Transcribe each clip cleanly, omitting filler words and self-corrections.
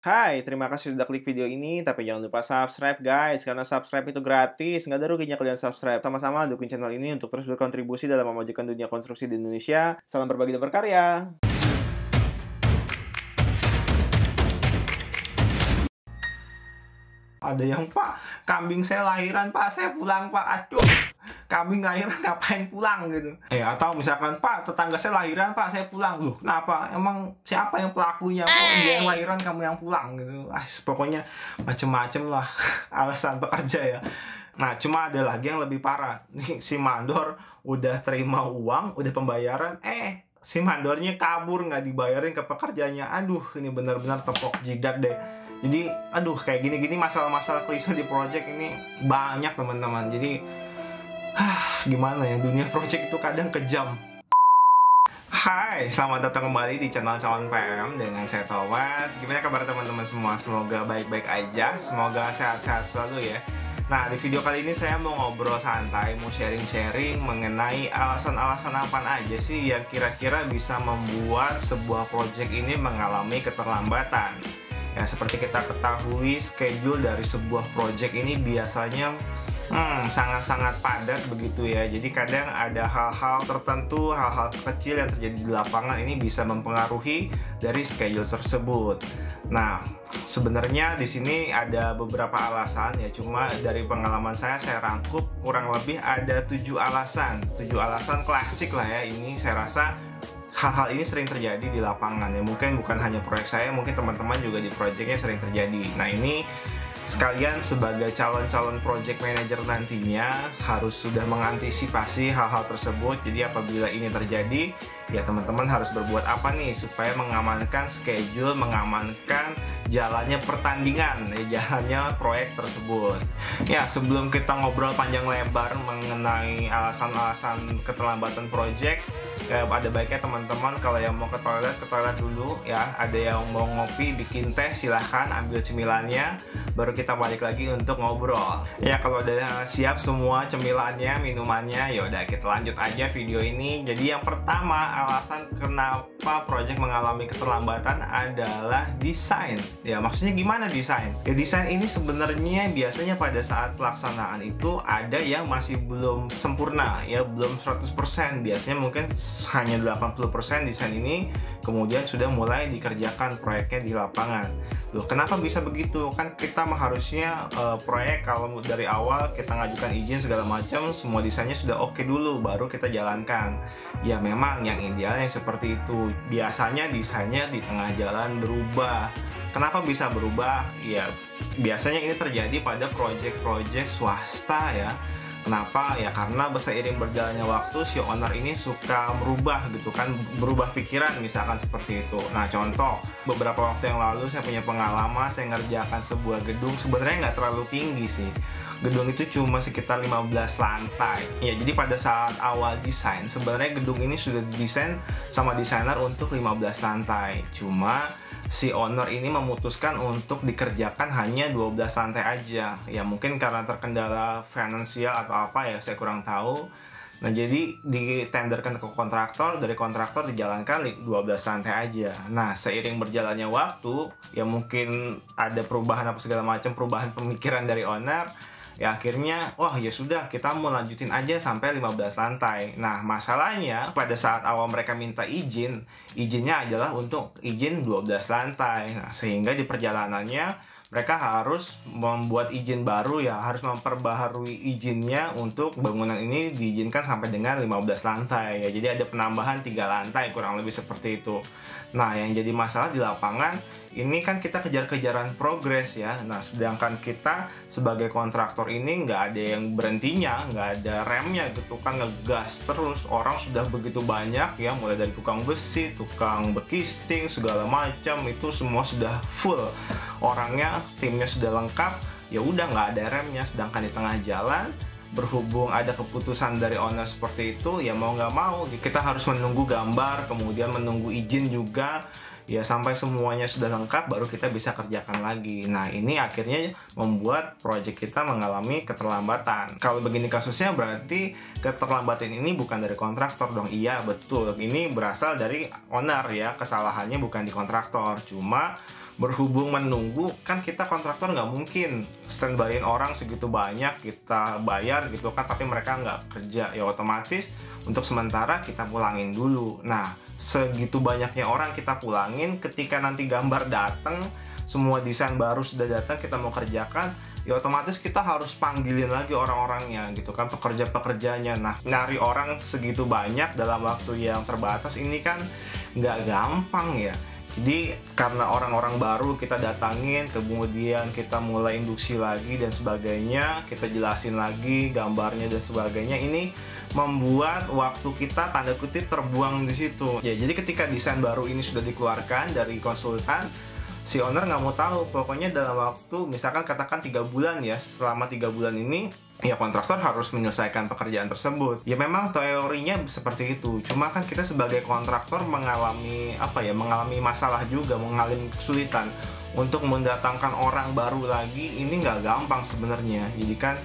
Hai, terima kasih sudah klik video ini, tapi jangan lupa subscribe guys, karena subscribe itu gratis, nggak ada ruginya kalian subscribe. Sama-sama dukung channel ini untuk terus berkontribusi dalam memajukan dunia konstruksi di Indonesia. Salam berbagi dan berkarya. Ada yang, "Pak, kambing saya lahiran, Pak, saya pulang, Pak." Aduh, kambing lahiran ngapain pulang gitu. Atau misalkan, "Pak, tetangga saya lahiran, Pak, saya pulang." Loh, kenapa? Emang siapa yang pelakunya? Oh, dia yang lahiran, kamu yang pulang gitu. Pokoknya macem-macem lah alasan pekerja ya. Nah, cuma ada lagi yang lebih parah. Nih, si mandor udah terima uang, udah pembayaran, si mandornya kabur, nggak dibayarin ke pekerjanya. Aduh, ini benar-benar tepok jidat deh. Jadi, aduh, kayak gini-gini masalah-masalah klise di project ini banyak teman-teman. Jadi, gimana ya, dunia project itu kadang kejam. Hai, selamat datang kembali di channel Calon PM dengan saya Thomas. Gimana kabar teman-teman semua? Semoga baik-baik aja, semoga sehat-sehat selalu ya. Nah, di video kali ini saya mau ngobrol santai, mau sharing-sharing mengenai alasan-alasan apa aja sih yang kira-kira bisa membuat sebuah project ini mengalami keterlambatan. Ya, seperti kita ketahui, schedule dari sebuah project ini biasanya sangat-sangat padat begitu ya. Jadi kadang ada hal-hal tertentu, hal-hal kecil yang terjadi di lapangan ini bisa mempengaruhi dari schedule tersebut. Nah, sebenarnya di sini ada beberapa alasan ya. Cuma dari pengalaman saya rangkup kurang lebih ada 7 alasan. 7 alasan klasik lah ya. Ini saya rasa hal-hal ini sering terjadi di lapangan ya. Mungkin bukan hanya proyek saya, mungkin teman-teman juga di proyeknya sering terjadi. Nah, ini sekalian sebagai calon-calon project manager nantinya harus sudah mengantisipasi hal-hal tersebut. Jadi apabila ini terjadi, ya teman-teman harus berbuat apa nih supaya mengamankan schedule, mengamankan jalannya pertandingan, jalannya proyek tersebut. Ya, sebelum kita ngobrol panjang lebar mengenai alasan-alasan keterlambatan proyek, ada baiknya teman-teman kalau yang mau ke toilet dulu ya. Ada yang mau ngopi, bikin teh, silahkan ambil cemilannya, baru kita balik lagi untuk ngobrol. Ya, kalau udah siap semua cemilannya, minumannya, ya udah kita lanjut aja video ini. Jadi yang pertama, alasan kenapa project mengalami keterlambatan adalah desain. Ya, maksudnya gimana desain? Ya, desain ini sebenarnya biasanya pada saat pelaksanaan itu ada yang masih belum sempurna, ya belum 100%. Biasanya mungkin hanya 80% desain ini kemudian sudah mulai dikerjakan proyeknya di lapangan. Loh, kenapa bisa begitu? Kan kita harusnya proyek kalau dari awal kita ngajukan izin segala macam, semua desainnya sudah oke dulu, baru kita jalankan. Ya memang yang idealnya seperti itu. Biasanya desainnya di tengah jalan berubah. Kenapa bisa berubah? Ya biasanya ini terjadi pada proyek-proyek swasta ya. Kenapa? Ya karena seiring berjalannya waktu si owner ini suka merubah gitu kan, berubah pikiran misalkan seperti itu. Nah, contoh beberapa waktu yang lalu saya punya pengalaman, saya ngerjakan sebuah gedung, sebenarnya nggak terlalu tinggi sih. Gedung itu cuma sekitar 15 lantai. Ya, jadi pada saat awal desain sebenarnya gedung ini sudah didesain sama desainer untuk 15 lantai. Cuma si owner ini memutuskan untuk dikerjakan hanya 12 lantai aja. Ya mungkin karena terkendala finansial atau apa ya, saya kurang tahu. Nah, jadi ditenderkan ke kontraktor, dari kontraktor dijalankan 12 lantai aja. Nah, seiring berjalannya waktu, ya mungkin ada perubahan apa segala macam, perubahan pemikiran dari owner. Ya akhirnya, wah ya sudah, kita mau lanjutin aja sampai 15 lantai. Nah, masalahnya pada saat awal mereka minta izinnya adalah untuk izin 12 lantai. Nah, sehingga di perjalanannya mereka harus membuat izin baru ya, harus memperbaharui izinnya untuk bangunan ini diizinkan sampai dengan 15 lantai ya. Jadi ada penambahan 3 lantai kurang lebih seperti itu. Nah, yang jadi masalah di lapangan ini kan kita kejar-kejaran progres ya. Nah, sedangkan kita sebagai kontraktor ini nggak ada yang berhentinya, nggak ada remnya gitu kan, ngegas terus. Orang sudah begitu banyak ya, mulai dari tukang besi, tukang bekisting, segala macam itu semua sudah full. Orangnya, timnya sudah lengkap, ya udah nggak ada remnya. Sedangkan di tengah jalan, berhubung ada keputusan dari owner seperti itu, ya mau nggak mau kita harus menunggu gambar, kemudian menunggu izin juga. ya sampai semuanya sudah lengkap baru kita bisa kerjakan lagi. Nah, ini akhirnya membuat project kita mengalami keterlambatan. Kalau begini kasusnya berarti keterlambatan ini bukan dari kontraktor dong. Iya, betul. Ini berasal dari owner ya. Kesalahannya bukan di kontraktor. Cuma berhubung menunggu, kan kita kontraktor nggak mungkin standbyin orang segitu banyak kita bayar gitu kan, tapi mereka nggak kerja, ya otomatis untuk sementara kita pulangin dulu. Nah, segitu banyaknya orang kita pulangin, ketika nanti gambar datang, semua desain baru sudah datang, kita mau kerjakan, ya otomatis kita harus panggilin lagi orang-orangnya gitu kan, pekerja-pekerjanya. Nah, nyari orang segitu banyak dalam waktu yang terbatas ini kan nggak gampang ya. Jadi karena orang-orang baru kita datangin, kemudian kita mulai induksi lagi dan sebagainya, kita jelasin lagi gambarnya dan sebagainya, ini membuat waktu kita tanda kutip terbuang di situ. Ya, jadi ketika desain baru ini sudah dikeluarkan dari konsultan, si owner nggak mau tahu, pokoknya dalam waktu misalkan katakan 3 bulan ya, selama 3 bulan ini ya kontraktor harus menyelesaikan pekerjaan tersebut. Ya memang teorinya seperti itu, cuma kan kita sebagai kontraktor mengalami mengalami masalah juga, mengalami kesulitan untuk mendatangkan orang baru lagi. Ini nggak gampang sebenarnya. Jadi kan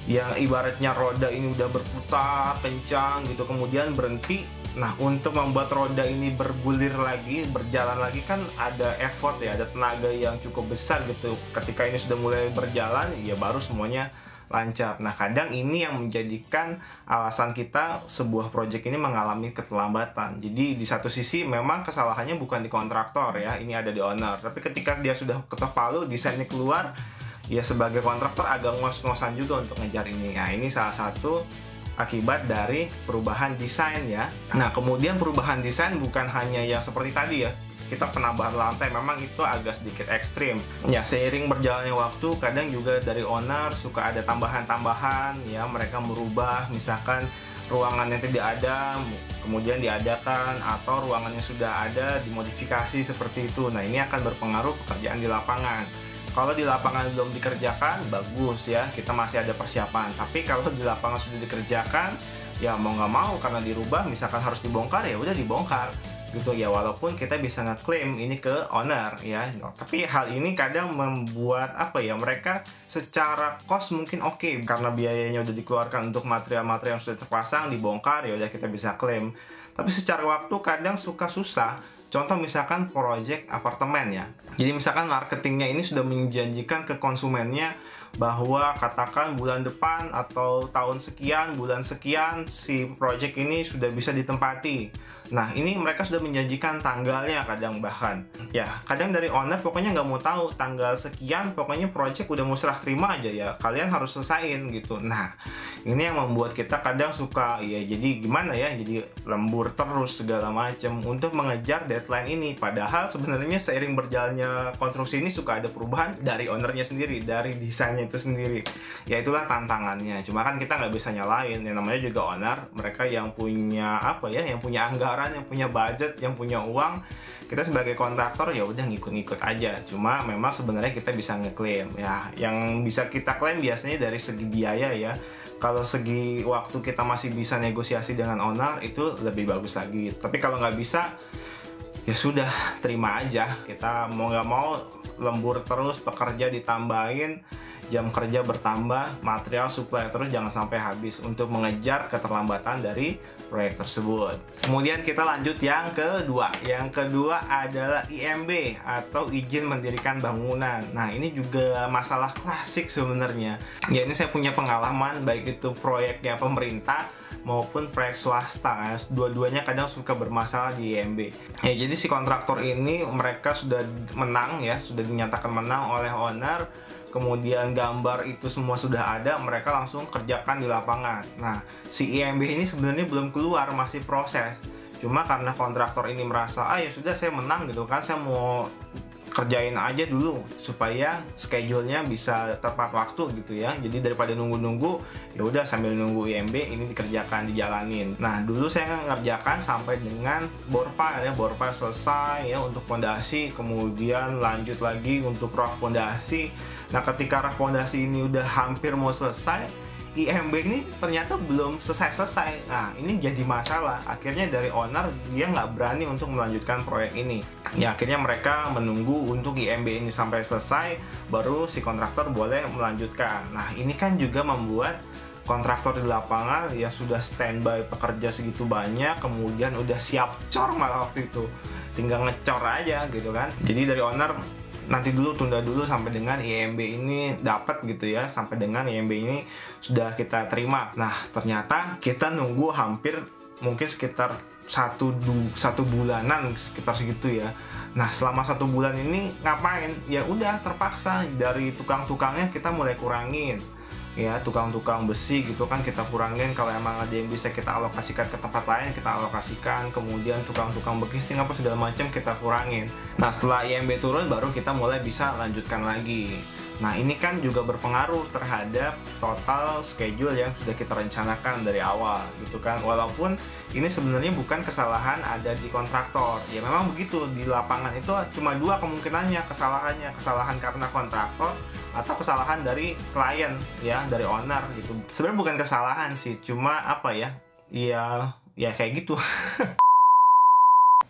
yang ibaratnya roda ini udah berputar kencang gitu, kemudian berhenti. Nah, untuk membuat roda ini bergulir lagi, berjalan lagi kan ada effort ya, ada tenaga yang cukup besar gitu. Ketika ini sudah mulai berjalan, ya baru semuanya lancar. Nah, kadang ini yang menjadikan alasan kita sebuah project ini mengalami keterlambatan. Jadi di satu sisi memang kesalahannya bukan di kontraktor ya, ini ada di owner. Tapi ketika dia sudah ketok palu, desainnya keluar, ya sebagai kontraktor agak ngos-ngosan juga untuk ngejar ini. Nah, ini salah satu akibat dari perubahan desain ya. Nah, kemudian perubahan desain bukan hanya yang seperti tadi ya, kita penambahan lantai, memang itu agak sedikit ekstrim ya. Seiring berjalannya waktu, kadang juga dari owner suka ada tambahan-tambahan ya, mereka merubah, misalkan ruangan yang tidak ada kemudian diadakan, atau ruangan yang sudah ada dimodifikasi seperti itu. Nah, ini akan berpengaruh pekerjaan di lapangan. Kalau di lapangan belum dikerjakan, bagus ya, kita masih ada persiapan. Tapi kalau di lapangan sudah dikerjakan, ya mau nggak mau karena dirubah, misalkan harus dibongkar, ya udah dibongkar gitu ya, walaupun kita bisa ngeklaim ini ke owner ya. Tapi hal ini kadang membuat mereka secara cost mungkin oke, karena biayanya udah dikeluarkan untuk material-material yang sudah terpasang, dibongkar, ya udah kita bisa klaim. Tapi secara waktu kadang suka susah. Contoh misalkan project apartemen ya. Jadi misalkan marketingnya ini sudah menjanjikan ke konsumennya bahwa katakan bulan depan atau tahun sekian, bulan sekian si project ini sudah bisa ditempati. Nah, ini mereka sudah menjanjikan tanggalnya kadang bahkan. Ya, kadang dari owner pokoknya nggak mau tahu tanggal sekian, pokoknya project udah mau serah terima aja ya, kalian harus selesain gitu. Nah, ini yang membuat kita kadang suka ya, jadi gimana ya, jadi lembur terus segala macam untuk mengejar deadline ini. Padahal sebenarnya seiring berjalannya konstruksi ini suka ada perubahan dari ownernya sendiri, dari desainnya itu sendiri. Ya itulah tantangannya. Cuma kan kita nggak bisa nyalain, yang namanya juga owner, mereka yang punya yang punya anggaran, yang punya budget, yang punya uang. Kita sebagai kontraktor ya udah ngikut-ngikut aja. Cuma memang sebenarnya kita bisa ngeklaim ya. Yang bisa kita klaim biasanya dari segi biaya ya. Kalau segi waktu kita masih bisa negosiasi dengan owner, itu lebih bagus lagi. Tapi kalau nggak bisa, ya sudah, terima aja. Kita mau nggak mau lembur terus, pekerja ditambahin, jam kerja bertambah, material supply terus, jangan sampai habis untuk mengejar keterlambatan dari proyek tersebut. Kemudian kita lanjut yang kedua. Yang kedua adalah IMB atau izin mendirikan bangunan. Nah, ini juga masalah klasik sebenarnya. Ya, ini saya punya pengalaman baik itu proyeknya pemerintah maupun proyek swasta. Dua-duanya kadang suka bermasalah di IMB. Ya, jadi si kontraktor ini mereka sudah menang ya, sudah dinyatakan menang oleh owner. Kemudian gambar itu semua sudah ada, mereka langsung kerjakan di lapangan. Nah, si IMB ini sebenarnya belum keluar, masih proses. Cuma karena kontraktor ini merasa, ya sudah saya menang gitu kan, saya mau kerjain aja dulu supaya schedule-nya bisa tepat waktu gitu ya. Jadi daripada nunggu-nunggu, ya udah sambil nunggu IMB ini dikerjakan, dijalanin. Nah, dulu saya ngerjakan sampai dengan bor pile ya, bor pile selesai ya untuk fondasi, kemudian lanjut lagi untuk roof fondasi. Nah, ketika roof fondasi ini udah hampir mau selesai, IMB ini ternyata belum selesai-selesai. Nah, ini jadi masalah. Akhirnya dari owner, dia nggak berani untuk melanjutkan proyek ini. Ya, akhirnya mereka menunggu untuk IMB ini sampai selesai, baru si kontraktor boleh melanjutkan. Nah, ini kan juga membuat kontraktor di lapangan ya sudah standby pekerja segitu banyak, kemudian udah siap cor malah waktu itu. Tinggal ngecor aja gitu kan. Jadi dari owner, nanti dulu, tunda dulu sampai dengan IMB ini dapat gitu ya, sampai dengan IMB ini sudah kita terima. Nah, ternyata kita nunggu hampir mungkin sekitar satu bulanan, sekitar segitu ya. Nah, selama 1 bulan ini ngapain? Ya udah, terpaksa dari tukang-tukangnya kita mulai kurangin. Ya, tukang-tukang besi gitu kan kita kurangin. Kalau emang ada yang bisa kita alokasikan ke tempat lain, kita alokasikan. Kemudian tukang-tukang bekisting apa segala macam kita kurangin. Nah, setelah IMB turun baru kita mulai bisa lanjutkan lagi. Nah, ini kan juga berpengaruh terhadap total schedule yang sudah kita rencanakan dari awal gitu kan. Walaupun ini sebenarnya bukan kesalahan ada di kontraktor. Ya memang begitu, di lapangan itu cuma 2 kemungkinannya kesalahannya. Kesalahan karena kontraktor atau kesalahan dari klien ya, dari owner gitu. Sebenarnya bukan kesalahan sih, cuma apa ya, ya kayak gitu.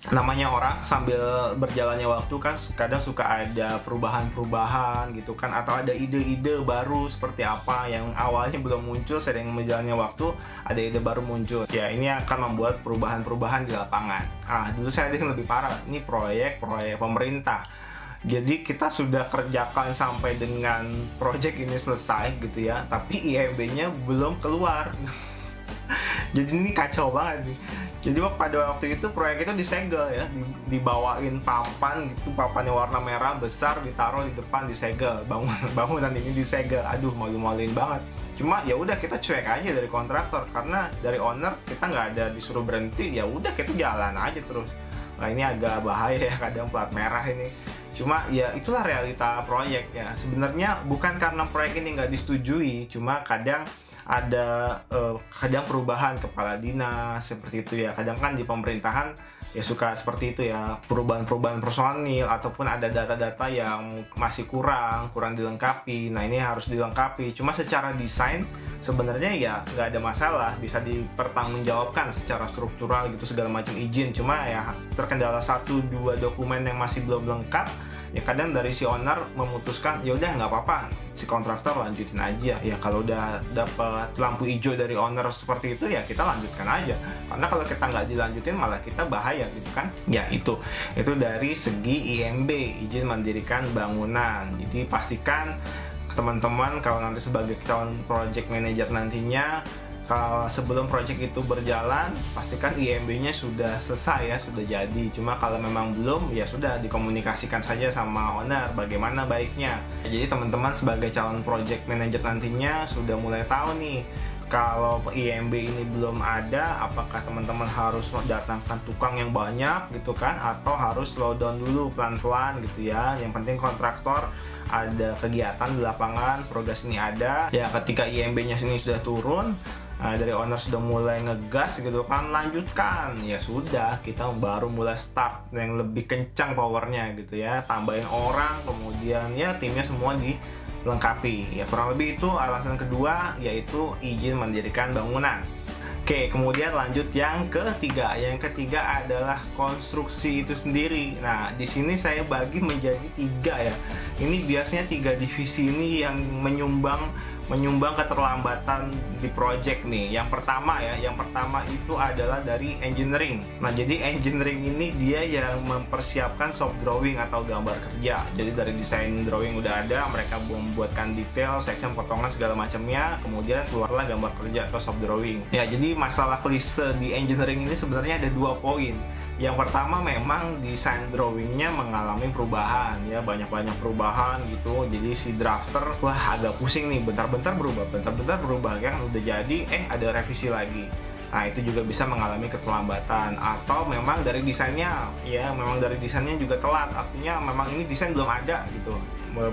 Namanya orang sambil berjalannya waktu kan kadang suka ada perubahan-perubahan gitu kan, atau ada ide-ide baru seperti apa yang awalnya belum muncul, sering berjalannya waktu ada ide baru muncul. Ya, ini akan membuat perubahan-perubahan di lapangan. Dulu saya ada yang lebih parah, ini proyek pemerintah. Jadi kita sudah kerjakan sampai dengan project ini selesai gitu ya, tapi IMB-nya belum keluar. Jadi ini kacau banget nih. Jadi pada waktu itu proyek itu disegel ya, dibawain papan gitu, papannya warna merah besar, ditaruh di depan, disegel. Bangunan ini disegel. Aduh, malu-maluin banget. Cuma ya udah, kita cuek aja dari kontraktor, karena dari owner kita nggak ada disuruh berhenti, ya udah kita jalan aja terus. Nah, ini agak bahaya ya, kadang plat merah ini. Cuma ya itulah realita proyek ya. Sebenarnya bukan karena proyek ini nggak disetujui, cuma kadang ada kadang perubahan kepala dinas seperti itu ya. Kadang kan di pemerintahan ya suka seperti itu ya, perubahan-perubahan personil ataupun ada data-data yang masih kurang dilengkapi. Nah, ini harus dilengkapi. Cuma secara desain sebenarnya ya nggak ada masalah, bisa dipertanggungjawabkan secara struktural gitu, segala macam izin. Cuma ya terkendala 1-2 dokumen yang masih belum lengkap. Ya kadang dari si owner memutuskan ya udah nggak apa-apa, si kontraktor lanjutin aja. Ya kalau udah dapat lampu hijau dari owner seperti itu ya kita lanjutkan aja, karena kalau kita nggak dilanjutin malah kita bahaya gitu kan. Ya itu dari segi IMB, izin mendirikan bangunan. Jadi pastikan teman-teman kalau nanti sebagai calon project manager nantinya, kalau sebelum project itu berjalan, pastikan IMB-nya sudah selesai ya, sudah jadi. Cuma kalau memang belum, ya sudah dikomunikasikan saja sama owner bagaimana baiknya. Jadi teman-teman sebagai calon project manager nantinya sudah mulai tahu nih, kalau IMB ini belum ada, apakah teman-teman harus datangkan tukang yang banyak gitu kan, atau harus slow down dulu pelan-pelan gitu ya. Yang penting kontraktor ada kegiatan di lapangan, progres ini ada. Ya ketika IMB-nya sini sudah turun, dari owner sudah mulai ngegas gitu kan, lanjutkan, ya sudah kita baru mulai start yang lebih kencang powernya gitu ya, tambahin orang, kemudian ya timnya semua dilengkapi. Ya kurang lebih itu alasan kedua, yaitu izin mendirikan bangunan. Oke, kemudian lanjut yang ketiga. Yang ketiga adalah konstruksi itu sendiri. Nah, di sini saya bagi menjadi 3 ya. Ini biasanya 3 divisi ini yang menyumbang keterlambatan di project nih. Yang pertama itu adalah dari engineering. Nah, jadi engineering ini dia yang mempersiapkan soft drawing atau gambar kerja. Jadi dari desain drawing udah ada, mereka membuatkan detail, section, potongan segala macamnya, kemudian keluarlah gambar kerja atau soft drawing. Ya, jadi masalah klise di engineering ini sebenarnya ada 2 poin. Yang pertama memang desain drawingnya mengalami perubahan ya, banyak perubahan gitu. Jadi si drafter wah agak pusing nih, bentar-bentar berubah kan udah jadi ada revisi lagi. Nah, itu juga bisa mengalami keterlambatan. Atau memang dari desainnya juga telat, artinya memang ini desain belum ada gitu,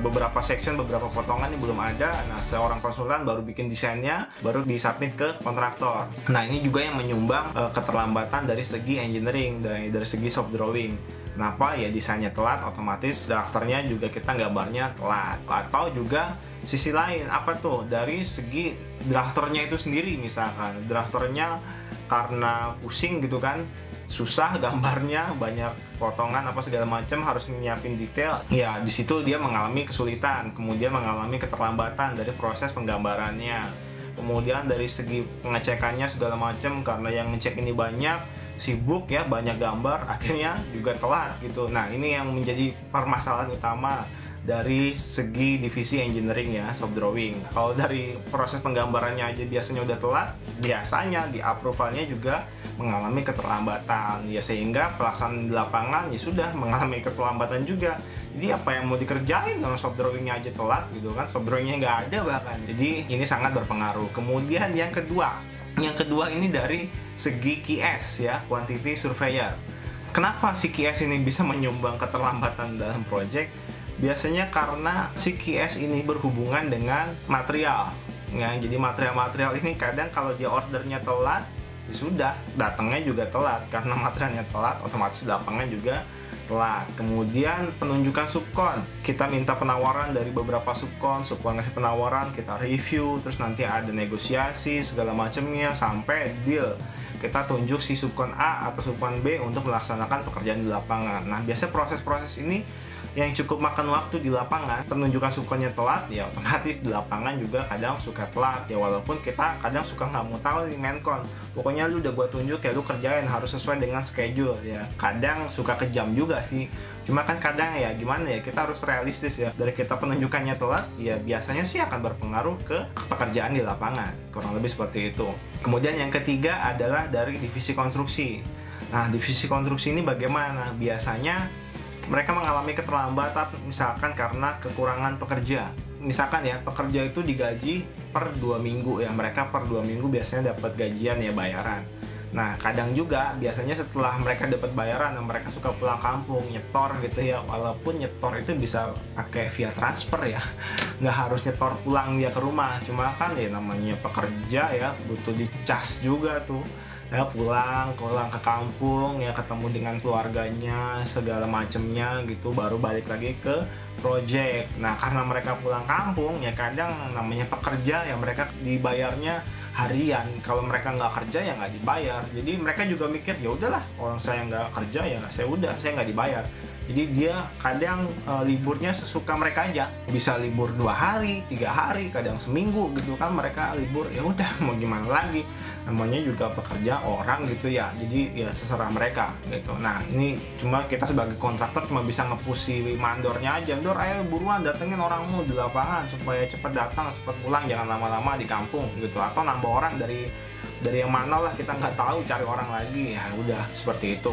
beberapa section, beberapa potongan ini belum ada. Nah, seorang konsultan baru bikin desainnya, baru disubmit ke kontraktor. Nah, ini juga yang menyumbang keterlambatan dari segi engineering, dari segi soft drawing. Kenapa? Ya desainnya telat, otomatis drafternya juga kita gambarnya telat. Atau juga sisi lain, apa tuh? Dari segi drafternya itu sendiri, misalkan drafternya karena pusing gitu kan, susah gambarnya, banyak potongan apa segala macam, harus nyiapin detail. Ya di situ dia mengalami kesulitan, kemudian mengalami keterlambatan dari proses penggambarannya. Kemudian dari segi pengecekannya segala macam, karena yang ngecek ini banyak, sibuk ya, banyak gambar, akhirnya juga telat gitu. Nah ini yang menjadi permasalahan utama dari segi divisi engineering ya, shop drawing. Kalau dari proses penggambarannya aja biasanya udah telat, biasanya di approvalnya juga mengalami keterlambatan ya, sehingga pelaksanaan di lapangan ya sudah mengalami keterlambatan juga. Jadi apa yang mau dikerjain kalau shop drawingnya aja telat gitu kan, shop drawingnya nggak ada bahkan. Jadi ini sangat berpengaruh. Kemudian yang kedua ini dari segi QS ya, quantity surveyor. Kenapa si QS ini bisa menyumbang keterlambatan dalam project? Biasanya karena si QS ini berhubungan dengan material. Ya, jadi material-material ini kadang kalau dia ordernya telat, ya sudah, datangnya juga telat. Karena materialnya telat, otomatis lapangan juga telat. Kemudian penunjukan subkon, kita minta penawaran dari beberapa subkon ngasih penawaran, kita review, terus nanti ada negosiasi segala macamnya sampai deal. Kita tunjuk si subkon A atau subkon B untuk melaksanakan pekerjaan di lapangan. Nah biasanya proses-proses ini yang cukup makan waktu di lapangan. Penunjukan subkonnya telat, ya otomatis di lapangan juga kadang suka telat ya, walaupun kita kadang suka nggak mau tahu di menkon, pokoknya lu udah gua tunjuk ya lu kerjain, harus sesuai dengan schedule ya. Kadang suka kejam juga sih, cuma kan kadang ya gimana ya, kita harus realistis ya. Dari kita penunjukannya telat ya biasanya sih akan berpengaruh ke pekerjaan di lapangan, kurang lebih seperti itu. Kemudian yang ketiga adalah dari divisi konstruksi. Nah divisi konstruksi ini bagaimana? Biasanya mereka mengalami keterlambatan misalkan karena kekurangan pekerja. Misalkan ya, pekerja itu digaji per 2 minggu ya, mereka per 2 minggu biasanya dapat gajian ya, bayaran. Nah kadang juga biasanya setelah mereka dapat bayaran, mereka suka pulang kampung, nyetor gitu ya. Walaupun nyetor itu bisa pakai via transfer ya, nggak harus nyetor pulang dia ke rumah. Cuma kan ya namanya pekerja ya, butuh dicas juga tuh ya, pulang ke kampung ya, ketemu dengan keluarganya segala macemnya gitu, baru balik lagi ke project. Nah karena mereka pulang kampung ya, kadang namanya pekerja ya, mereka dibayarnya harian. Kalau mereka nggak kerja ya nggak dibayar. Jadi mereka juga mikir ya udahlah, orang saya nggak kerja ya saya nggak dibayar. Jadi dia kadang liburnya sesuka mereka aja, bisa libur 2 hari, 3 hari, kadang seminggu gitu kan, mereka libur. Ya udah mau gimana lagi, namanya juga pekerja orang gitu ya, jadi ya terserah mereka gitu. Nah ini cuma kita sebagai kontraktor cuma bisa nge-push mandornya aja, "Dor ayo buruan datengin orangmu di lapangan supaya cepet datang, cepet pulang, jangan lama-lama di kampung" gitu. Atau nambah orang dari yang mana lah, kita nggak tahu, cari orang lagi. Ya udah seperti itu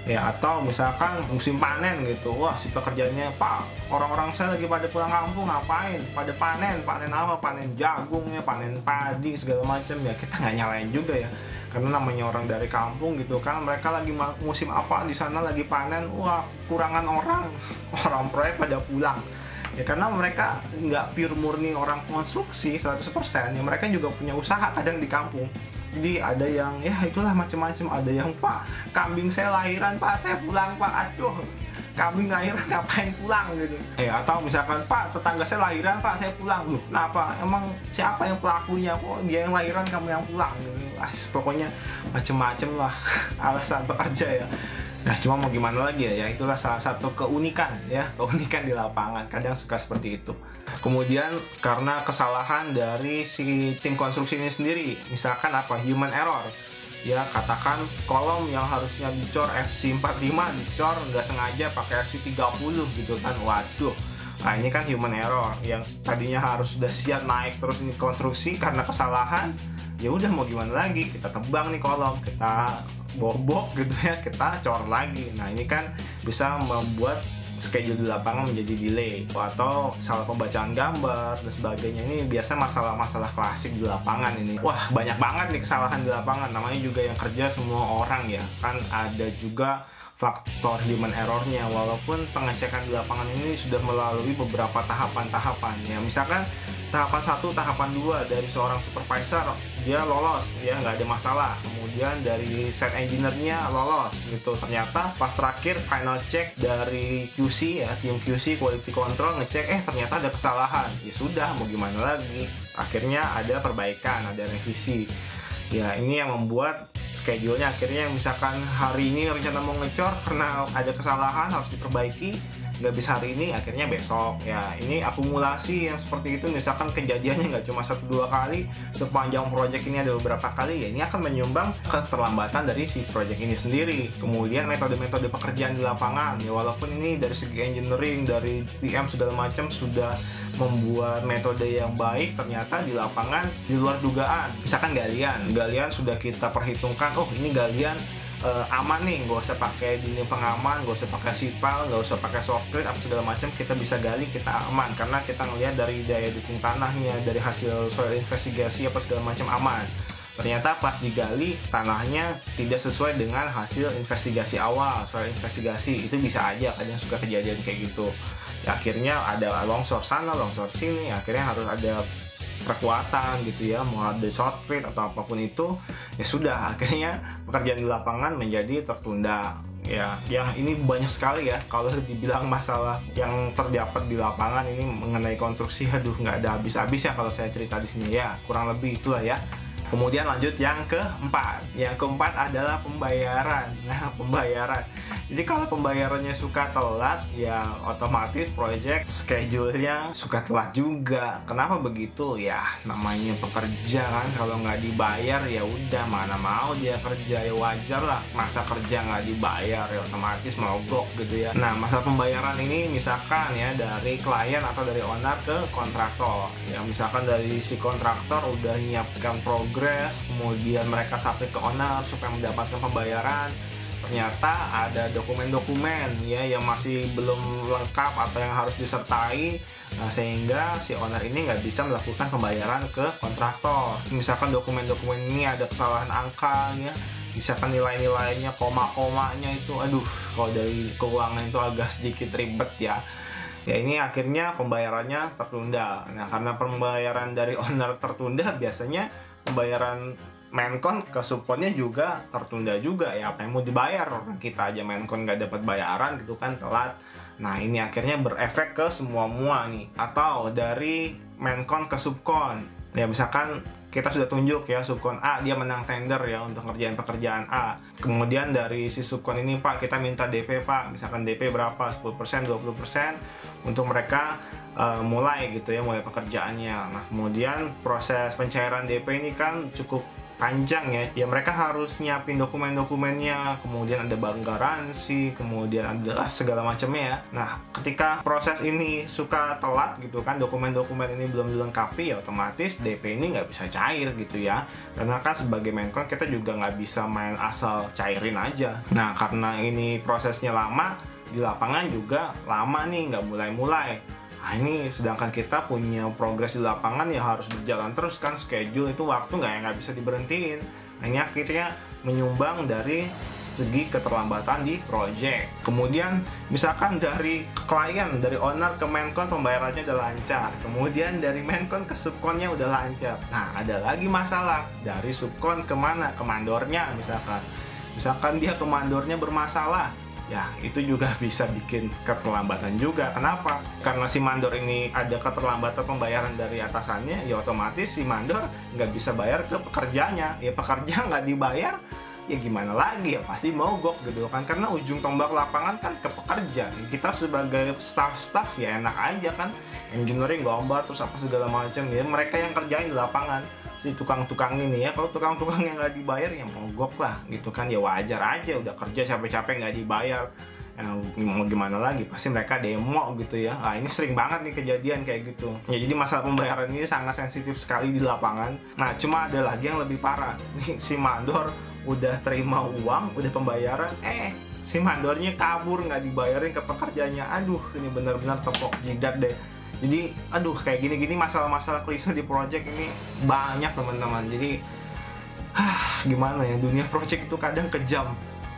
ya. Atau misalkan musim panen gitu, wah si pekerjaannya, "Pak, orang-orang saya lagi pada pulang kampung, ngapain? Pada panen apa? Panen jagung ya, panen padi segala macam ya." Kita nggak nyalain juga ya, karena namanya orang dari kampung gitu kan, mereka lagi musim apa di sana lagi panen, wah kurangan orang proyek pada pulang ya, karena mereka nggak pure murni orang konstruksi 100% ya, mereka juga punya usaha kadang di kampung. Jadi ada yang ya itulah macam-macam, ada yang, "Pak, kambing saya lahiran Pak, saya pulang Pak." Aduh, kambing lahiran ngapain pulang gitu. Atau misalkan, "Pak, tetangga saya lahiran Pak, saya pulang." Loh, kenapa? Emang siapa yang pelakunya? Kok dia yang lahiran, kamu yang pulang gitu. Pokoknya macam-macam lah alasan bekerja ya. Nah cuma mau gimana lagi ya, itulah salah satu keunikan di lapangan, kadang suka seperti itu. Kemudian karena kesalahan dari si tim konstruksi ini sendiri, misalkan apa, human error ya, katakan kolom yang harusnya dicor FC45 dicor nggak sengaja pakai FC30 gitu kan, waduh. Nah ini kan human error, yang tadinya harus sudah siap naik terus ini konstruksi karena kesalahan, ya udah mau gimana lagi, kita tebang nih kolom, kita bobok gitu ya, kita cor lagi. Nah ini kan bisa membuat schedule di lapangan menjadi delay, atau salah pembacaan gambar dan sebagainya. Ini biasa masalah-masalah klasik di lapangan ini. Wah banyak banget nih kesalahan di lapangan, namanya juga yang kerja semua orang ya, kan ada juga faktor human errornya, walaupun pengecekan di lapangan ini sudah melalui beberapa tahapan-tahapan ya. Misalkan tahapan 1, tahapan 2 dari seorang supervisor dia lolos ya, nggak ada masalah. Kemudian dari set engineer-nya lolos gitu. Ternyata pas terakhir final check dari QC ya, tim QC quality control ngecek ternyata ada kesalahan. Ya sudah, mau gimana lagi? Akhirnya ada perbaikan, ada revisi. Ya ini yang membuat schedule-nya akhirnya misalkan hari ini rencana mau ngecor karena ada kesalahan harus diperbaiki, nggak bisa hari ini, akhirnya besok. Ya ini akumulasi yang seperti itu, misalkan kejadiannya nggak cuma 1-2 kali, sepanjang project ini ada beberapa kali, ya ini akan menyumbang keterlambatan dari si project ini sendiri. Kemudian metode-metode pekerjaan di lapangan ya, walaupun ini dari segi engineering, dari PM segala macam sudah membuat metode yang baik, ternyata di lapangan di luar dugaan. Misalkan galian sudah kita perhitungkan, oh ini galian aman nih, nggak usah pakai dinding pengaman, nggak usah pakai sipal, nggak usah pakai softgrade, apa segala macam, kita bisa gali, kita aman karena kita ngelihat dari daya dukung tanahnya, dari hasil soil investigasi apa segala macam aman. Ternyata pas digali tanahnya tidak sesuai dengan hasil investigasi awal, soil investigasi. Itu bisa aja, kadang suka kejadian kayak gitu. Ya, akhirnya ada longsor sana, longsor sini, akhirnya harus ada perkuatan gitu ya, mau ada shortcut atau apapun itu, ya sudah, akhirnya pekerjaan di lapangan menjadi tertunda. Ya, yang ini banyak sekali ya, kalau dibilang masalah yang terdapat di lapangan ini mengenai konstruksi, aduh nggak ada habis-habisnya kalau saya cerita di sini ya, kurang lebih itulah ya. Kemudian lanjut yang keempat. Yang keempat adalah pembayaran. Nah, pembayaran. Jadi kalau pembayarannya suka telat, ya otomatis project schedule-nya suka telat juga. Kenapa begitu? Ya namanya pekerja kan, kalau nggak dibayar ya udah, mana mau dia kerja, ya wajar lah. Masa kerja nggak dibayar ya otomatis mogok gitu ya. Nah, masa pembayaran ini misalkan ya dari klien atau dari owner ke kontraktor. Ya misalkan dari si kontraktor udah nyiapkan kemudian mereka submit ke owner supaya mendapatkan pembayaran, ternyata ada dokumen-dokumen ya yang masih belum lengkap atau yang harus disertai, nah sehingga si owner ini nggak bisa melakukan pembayaran ke kontraktor. Misalkan dokumen-dokumen ini ada kesalahan angka ya, misalkan nilai-nilainya, koma-komanya itu, aduh, kalau dari keuangan itu agak sedikit ribet ya. Ya ini akhirnya pembayarannya tertunda. Nah karena pembayaran dari owner tertunda, biasanya pembayaran Menkon ke subkonnya juga tertunda juga ya. Apa yang mau dibayar, kita aja Menkon nggak dapat bayaran gitu kan, telat. Nah ini akhirnya berefek ke semua-mua nih. Atau dari Menkon ke subkon ya, misalkan kita sudah tunjuk ya subkon A dia menang tender ya untuk ngerjain pekerjaan A, kemudian dari si subkon ini, Pak kita minta DP Pak, misalkan DP berapa, 10%, 20% untuk mereka mulai gitu ya, mulai pekerjaannya. Nah kemudian proses pencairan DP ini kan cukup panjang ya, mereka harus nyiapin dokumen-dokumennya, kemudian ada bank garansi, kemudian ada segala macamnya ya. Nah ketika proses ini suka telat gitu kan, dokumen-dokumen ini belum dilengkapi, ya otomatis DP ini nggak bisa cair gitu ya. Karena kan sebagai Menkon kita juga nggak bisa main asal cairin aja. Nah karena ini prosesnya lama, di lapangan juga lama nih, nggak mulai-mulai. Nah ini sedangkan kita punya progres di lapangan ya harus berjalan terus kan, schedule itu waktu nggak bisa diberhentiin. Nah ini akhirnya menyumbang dari segi keterlambatan di project. Kemudian misalkan dari klien, dari owner ke Menkon pembayarannya udah lancar, kemudian dari Menkon ke subkonnya udah lancar. Nah ada lagi masalah dari subkon kemana, ke mandornya misalkan dia ke mandornya bermasalah. Ya itu juga bisa bikin keterlambatan juga. Kenapa? Karena si mandor ini ada keterlambatan pembayaran dari atasannya, ya otomatis si mandor nggak bisa bayar ke pekerjanya. Ya pekerja nggak dibayar, ya gimana lagi, ya pasti mogok gitu kan. Karena ujung tombak lapangan kan ke pekerja. Kita sebagai staff ya enak aja kan, engineering gambar terus apa segala macam ya, mereka yang kerjain di lapangan. Si tukang-tukang ini ya, kalau tukang-tukang yang nggak dibayar ya mogok lah gitu kan, ya wajar aja, udah kerja capek-capek nggak dibayar, mau gimana lagi, pasti mereka demo gitu ya. Nah ini sering banget nih kejadian kayak gitu ya. Jadi masalah pembayaran ini sangat sensitif sekali di lapangan. Nah cuma ada lagi yang lebih parah, si mandor udah terima uang, udah pembayaran, si mandornya kabur nggak dibayarin ke pekerjanya. Aduh ini benar-benar tepok jidat deh. Jadi aduh kayak gini-gini masalah-masalah klise di project ini banyak teman-teman. Jadi gimana ya, dunia project itu kadang kejam.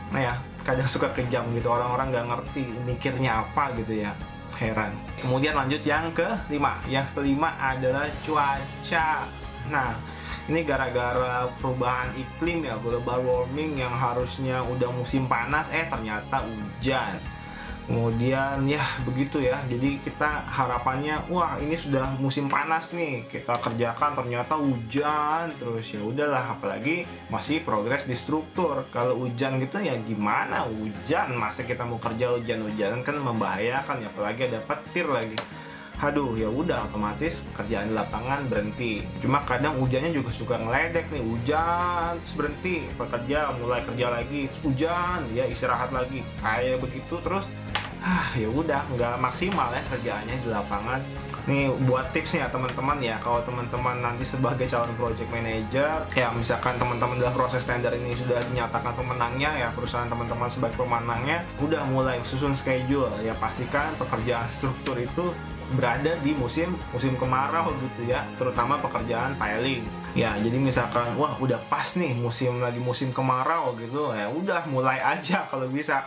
Nah ya, kadang suka kejam gitu, orang-orang nggak ngerti mikirnya apa gitu ya, heran. Kemudian lanjut yang kelima. Yang kelima adalah cuaca. Nah, ini gara-gara perubahan iklim ya, global warming, yang harusnya udah musim panas ternyata hujan. Kemudian ya begitu ya, jadi kita harapannya wah ini sudah musim panas nih, kita kerjakan ternyata hujan terus. Ya udahlah, apalagi masih progres di struktur. Kalau hujan gitu ya gimana, hujan masa kita mau kerja hujan-hujanan, kan membahayakan ya, apalagi ada petir lagi. Aduh, ya udah otomatis pekerjaan di lapangan berhenti. Cuma kadang hujannya juga suka ngeledek nih, hujan terus berhenti, pekerja mulai kerja lagi, terus hujan ya istirahat lagi, kayak begitu terus. Ya udah nggak maksimal ya kerjaannya di lapangan. Nih buat tips nih ya teman-teman ya, kalau teman-teman nanti sebagai calon project manager ya, misalkan teman-teman dalam proses tender ini sudah dinyatakan pemenangnya ya, perusahaan teman-teman sebagai pemenangnya udah mulai susun schedule ya, pastikan pekerjaan struktur itu berada di musim kemarau gitu ya, terutama pekerjaan piling ya. Jadi misalkan wah udah pas nih musim kemarau gitu ya, udah mulai aja kalau bisa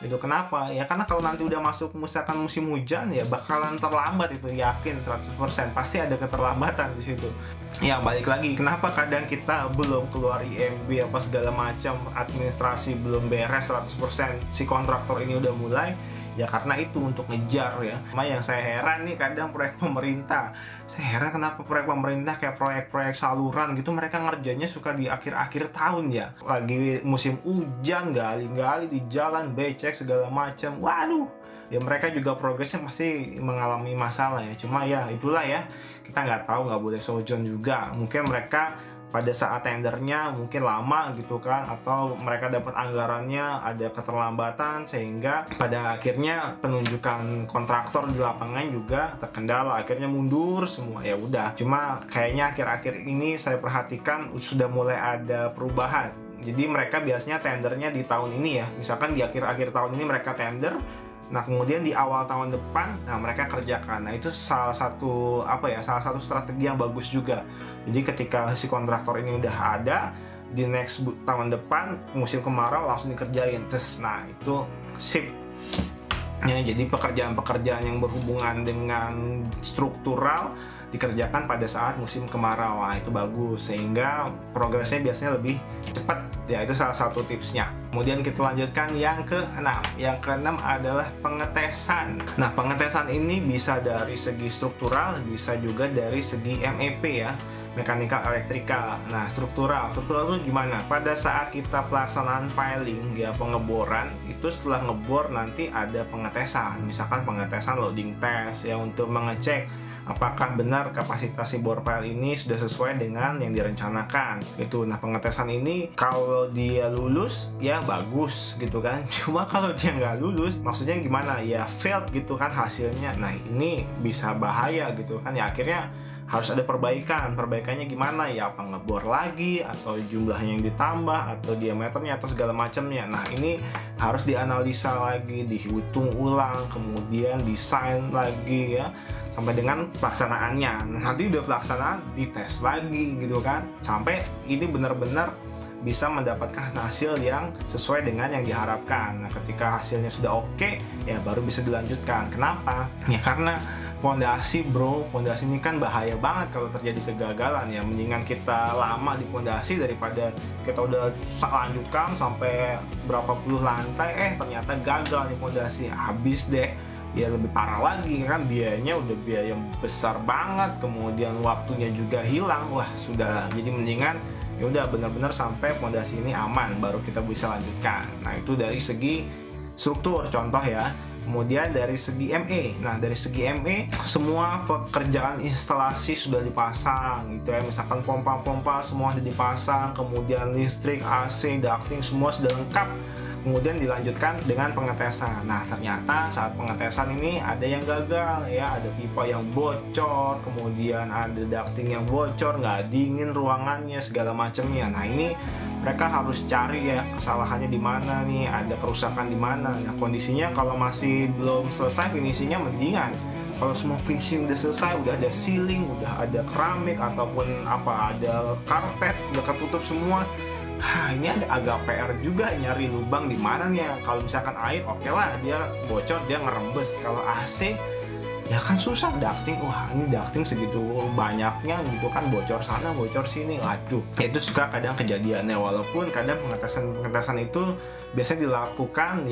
gitu. Kenapa? Ya karena kalau nanti udah masuk misalkan musim hujan ya bakalan terlambat, itu yakin 100%, pasti ada keterlambatan di situ. Ya balik lagi, kenapa kadang kita belum keluar IMB apa segala macam, administrasi belum beres 100%, si kontraktor ini udah mulai. Ya karena itu, untuk ngejar ya. Cuma yang saya heran nih kadang proyek pemerintah. Saya heran kenapa proyek pemerintah kayak proyek-proyek saluran gitu, mereka ngerjainnya suka di akhir-akhir tahun ya. Lagi musim hujan, gali-gali di jalan, becek segala macam. Waduh, ya mereka juga progresnya pasti mengalami masalah ya. Cuma ya itulah ya, kita nggak tahu, nggak boleh seujon juga. Mungkin mereka pada saat tendernya mungkin lama gitu kan, atau mereka dapat anggarannya ada keterlambatan sehingga pada akhirnya penunjukan kontraktor di lapangan juga terkendala, akhirnya mundur semua. Ya udah, cuma kayaknya akhir-akhir ini saya perhatikan sudah mulai ada perubahan. Jadi mereka biasanya tendernya di tahun ini ya, misalkan di akhir-akhir tahun ini mereka tender, nah kemudian di awal tahun depan mereka kerjakan. Nah itu salah satu strategi yang bagus juga. Jadi ketika si kontraktor ini udah ada, di next tahun depan musim kemarau langsung dikerjain. Nah itu sip ya. Jadi pekerjaan-pekerjaan yang berhubungan dengan struktural dikerjakan pada saat musim kemarau. Itu bagus, sehingga progresnya biasanya lebih cepat ya. Itu salah satu tipsnya. Kemudian kita lanjutkan yang keenam. Yang keenam adalah pengetesan. Nah, pengetesan ini bisa dari segi struktural, bisa juga dari segi MEP ya, mekanikal elektrikal. Nah, struktural itu gimana? Pada saat kita pelaksanaan piling ya, pengeboran itu, setelah ngebor nanti ada pengetesan. Misalkan pengetesan loading test ya, untuk mengecek apakah benar kapasitas si bor pile ini sudah sesuai dengan yang direncanakan itu. Nah, pengetesan ini kalau dia lulus ya bagus gitu kan. Cuma kalau dia nggak lulus, maksudnya gimana ya, failed gitu kan hasilnya. Nah ini bisa bahaya gitu kan ya, akhirnya harus ada perbaikan. Perbaikannya gimana ya, apa ngebor lagi, atau jumlahnya yang ditambah, atau diameternya, atau segala macamnya. Nah ini harus dianalisa lagi, dihitung ulang, kemudian desain lagi ya, sampai dengan pelaksanaannya. Nanti udah pelaksanaan dites lagi gitu kan, sampai ini benar-benar bisa mendapatkan hasil yang sesuai dengan yang diharapkan. Nah ketika hasilnya sudah oke ya baru bisa dilanjutkan. Kenapa? Ya karena pondasi pondasi ini kan bahaya banget kalau terjadi kegagalan ya. Mendingan kita lama di pondasi daripada kita udah lanjutkan sampai berapa puluh lantai ternyata gagal di pondasi, habis deh. Ya lebih parah lagi kan, biayanya udah biaya besar banget, kemudian waktunya juga hilang. Wah sudah, jadi mendingan ya udah benar-benar sampai pondasi ini aman baru kita bisa lanjutkan. Nah itu dari segi struktur contoh ya. Kemudian dari segi ME, nah dari segi ME semua pekerjaan instalasi sudah dipasang gitu ya, misalkan pompa-pompa semua sudah dipasang, kemudian listrik, AC, ducting semua sudah lengkap. Kemudian dilanjutkan dengan pengetesan. Nah ternyata saat pengetesan ini ada yang gagal ya, ada pipa yang bocor, kemudian ada ducting yang bocor, nggak dingin ruangannya, segala macamnya. Nah ini mereka harus cari ya kesalahannya di mana nih, ada kerusakan di mana. Nah kondisinya kalau masih belum selesai finishingnya mendingan. Kalau semua finishing udah selesai, udah ada ceiling, udah ada keramik ataupun apa, ada karpet, udah ketutup semua. Ini ada agak PR juga nyari lubang di mana nih. Kalau misalkan air, oke lah, dia bocor, dia ngerembes. Kalau AC, ya kan susah ducting. Wah, ini ducting segitu banyaknya gitu kan, bocor sana bocor sini, waduh. Itu suka kadang kejadiannya, walaupun kadang pengetesan itu biasanya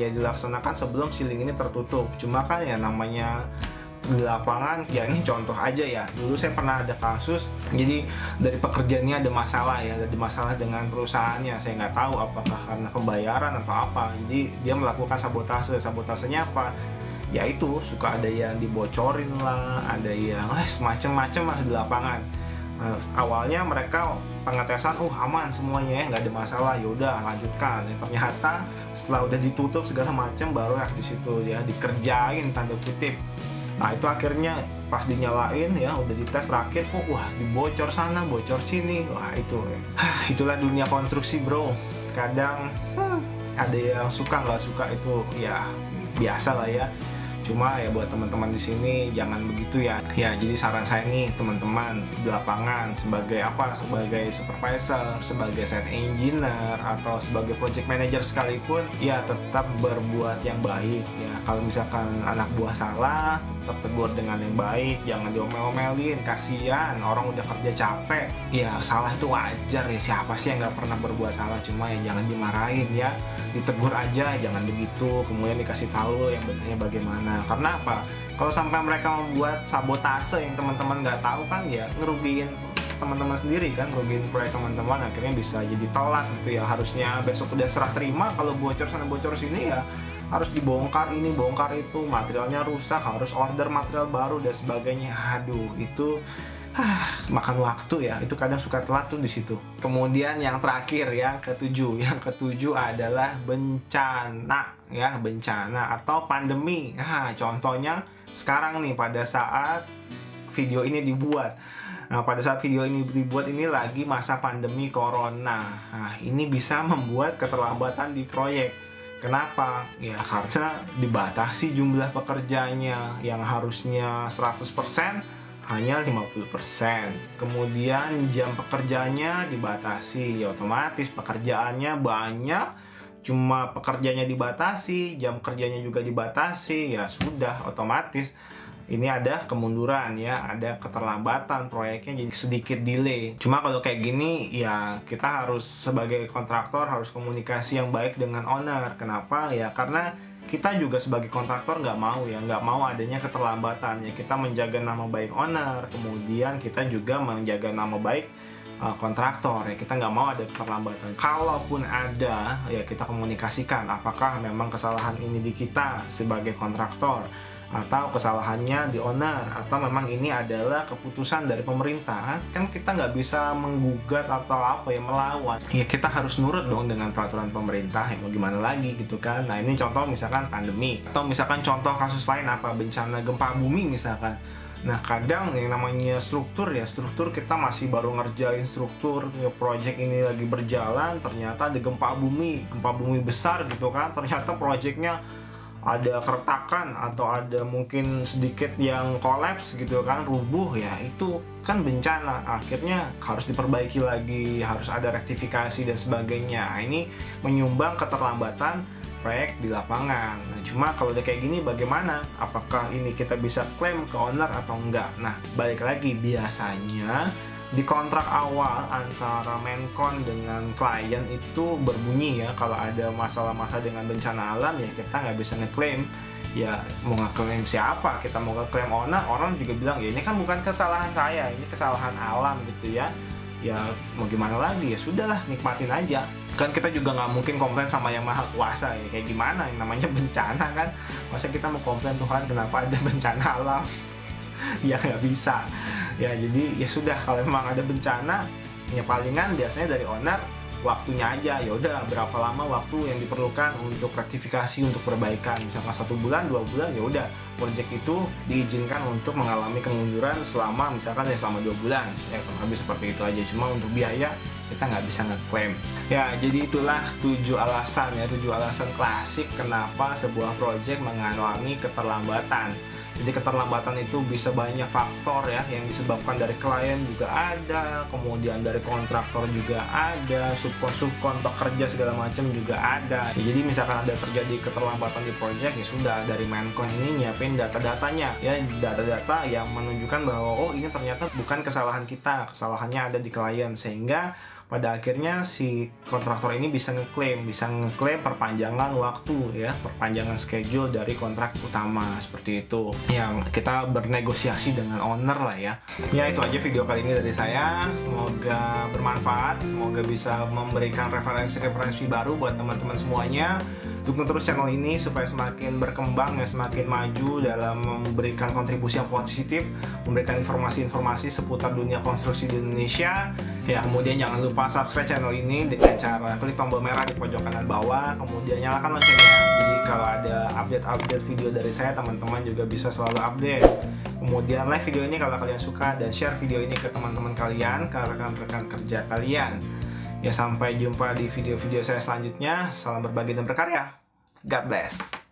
dilaksanakan sebelum ceiling ini tertutup. Cuma kan ya namanya di lapangan, ya ini contoh aja ya. Dulu saya pernah ada kasus, jadi dari pekerjaannya ada masalah dengan perusahaannya. Saya nggak tahu apakah karena pembayaran atau apa. Jadi dia melakukan sabotasenya apa? Ya itu suka ada yang dibocorin lah, ada yang semacam-macam lah di lapangan. Awalnya mereka pengetesan, aman semuanya ya, nggak ada masalah, yaudah lanjutkan. Ternyata setelah udah ditutup segala macam, baru ya di situ ya dikerjain tanda kutip. Nah itu akhirnya pas dinyalain ya, udah dites rakit, wah dibocor sana bocor sini. Wah itu itulah dunia konstruksi bro. Kadang ada yang suka nggak suka, itu ya biasa lah ya. Cuma ya buat teman-teman di sini jangan begitu ya. Ya jadi saran saya nih teman-teman di lapangan, sebagai supervisor, sebagai site engineer, atau sebagai project manager sekalipun, ya tetap berbuat yang baik ya. Kalau misalkan anak buah salah, tetap tegur dengan yang baik, jangan diomel-omelin. Kasihan orang udah kerja capek. Ya salah itu wajar ya, siapa sih yang nggak pernah berbuat salah, cuma ya jangan dimarahin ya, ditegur aja, jangan begitu, kemudian dikasih tahu yang benarnya bagaimana. Karena apa? Kalau sampai mereka membuat sabotase yang teman-teman nggak tahu kan, ya ngerugiin teman-teman sendiri kan, ngerugiin proyek teman-teman, akhirnya bisa jadi telat gitu ya. Harusnya besok udah serah terima, kalau bocor sana bocor sini ya harus dibongkar ini bongkar itu, materialnya rusak, harus order material baru dan sebagainya. Aduh itu makan waktu ya, itu kadang suka telat tuh di situ. Kemudian yang terakhir, yang ketujuh adalah bencana ya, bencana atau pandemi. Contohnya sekarang nih pada saat video ini dibuat. Nah, pada saat video ini dibuat ini lagi masa pandemi corona. Nah, ini bisa membuat keterlambatan di proyek. Kenapa? Ya karena dibatasi jumlah pekerjanya, yang harusnya 100% hanya 50%. Kemudian jam pekerjanya dibatasi, ya otomatis pekerjaannya banyak, cuma pekerjanya dibatasi, jam kerjanya juga dibatasi, ya sudah otomatis ini ada kemunduran ya, ada keterlambatan proyeknya, jadi sedikit delay. Cuma kalau kayak gini ya kita harus sebagai kontraktor harus komunikasi yang baik dengan owner. Kenapa? Ya karena kita juga sebagai kontraktor nggak mau adanya keterlambatan ya. Kita menjaga nama baik owner, kemudian kita juga menjaga nama baik kontraktor ya. Kita nggak mau ada keterlambatan. Kalaupun ada ya kita komunikasikan apakah memang kesalahan ini di kita sebagai kontraktor, atau kesalahannya di owner, atau memang ini adalah keputusan dari pemerintah. Kan kita nggak bisa menggugat atau apa ya, melawan ya, kita harus nurut dong dengan peraturan pemerintah ya, mau gimana lagi gitu kan. Nah ini contoh misalkan pandemi, atau misalkan contoh kasus lain apa, bencana gempa bumi misalkan. Nah kadang yang namanya struktur kita masih baru ngerjain struktur ya, project ini lagi berjalan, ternyata ada gempa bumi besar gitu kan, ternyata projectnya ada keretakan atau ada mungkin sedikit yang kolaps gitu kan, rubuh ya, itu kan bencana, akhirnya harus diperbaiki lagi, harus ada rektifikasi dan sebagainya. Nah, ini menyumbang keterlambatan proyek di lapangan. Nah, cuma kalau udah kayak gini bagaimana? Apakah ini kita bisa klaim ke owner atau enggak? Nah, balik lagi, biasanya di kontrak awal antara Menkon dengan klien itu berbunyi ya, kalau ada masalah-masalah dengan bencana alam ya kita nggak bisa ngeklaim. Ya mau ngeklaim siapa? Kita mau ngeklaim owner, orang juga bilang ya ini kan bukan kesalahan saya, ini kesalahan alam gitu ya. Ya mau gimana lagi, ya sudahlah nikmatin aja. Kan kita juga nggak mungkin komplain sama yang maha kuasa ya, kayak gimana, yang namanya bencana kan. Masa kita mau komplain Tuhan kenapa ada bencana alam? Ya nggak bisa. Ya jadi ya sudah, kalau memang ada bencana ya palingan biasanya dari owner waktunya aja, ya udah berapa lama waktu yang diperlukan untuk rektifikasi, untuk perbaikan, misalkan 1 bulan 2 bulan, ya udah project itu diizinkan untuk mengalami kemunduran selama misalkan ya selama 2 bulan ya, kurang lebih seperti itu aja. Cuma untuk biaya kita nggak bisa ngeklaim ya. Jadi itulah 7 alasan klasik kenapa sebuah project mengalami keterlambatan Jadi keterlambatan itu bisa banyak faktor ya, yang disebabkan dari klien juga ada, kemudian dari kontraktor juga ada, subkon pekerja segala macam juga ada. Ya, jadi misalkan ada terjadi keterlambatan di proyek, ya sudah dari Mencon ini nyiapin data-datanya ya, data-data yang menunjukkan bahwa oh ini ternyata bukan kesalahan kita, kesalahannya ada di klien, sehingga pada akhirnya si kontraktor ini bisa ngeklaim perpanjangan waktu ya, perpanjangan schedule dari kontrak utama, seperti itu. Yang kita bernegosiasi dengan owner lah ya. Ya itu aja video kali ini dari saya. Semoga bermanfaat, semoga bisa memberikan referensi-referensi baru buat teman-teman semuanya. Dukung terus channel ini supaya semakin berkembang ya, semakin maju dalam memberikan kontribusi yang positif, memberikan informasi-informasi seputar dunia konstruksi di Indonesia. Ya, kemudian jangan lupa subscribe channel ini dengan cara klik tombol merah di pojok kanan bawah, kemudian nyalakan loncengnya. Jadi kalau ada update-update video dari saya, teman-teman juga bisa selalu update. Kemudian like video ini kalau kalian suka, dan share video ini ke teman-teman kalian, ke rekan-rekan kerja kalian. Ya, sampai jumpa di video-video saya selanjutnya. Salam berbagi dan berkarya. God bless.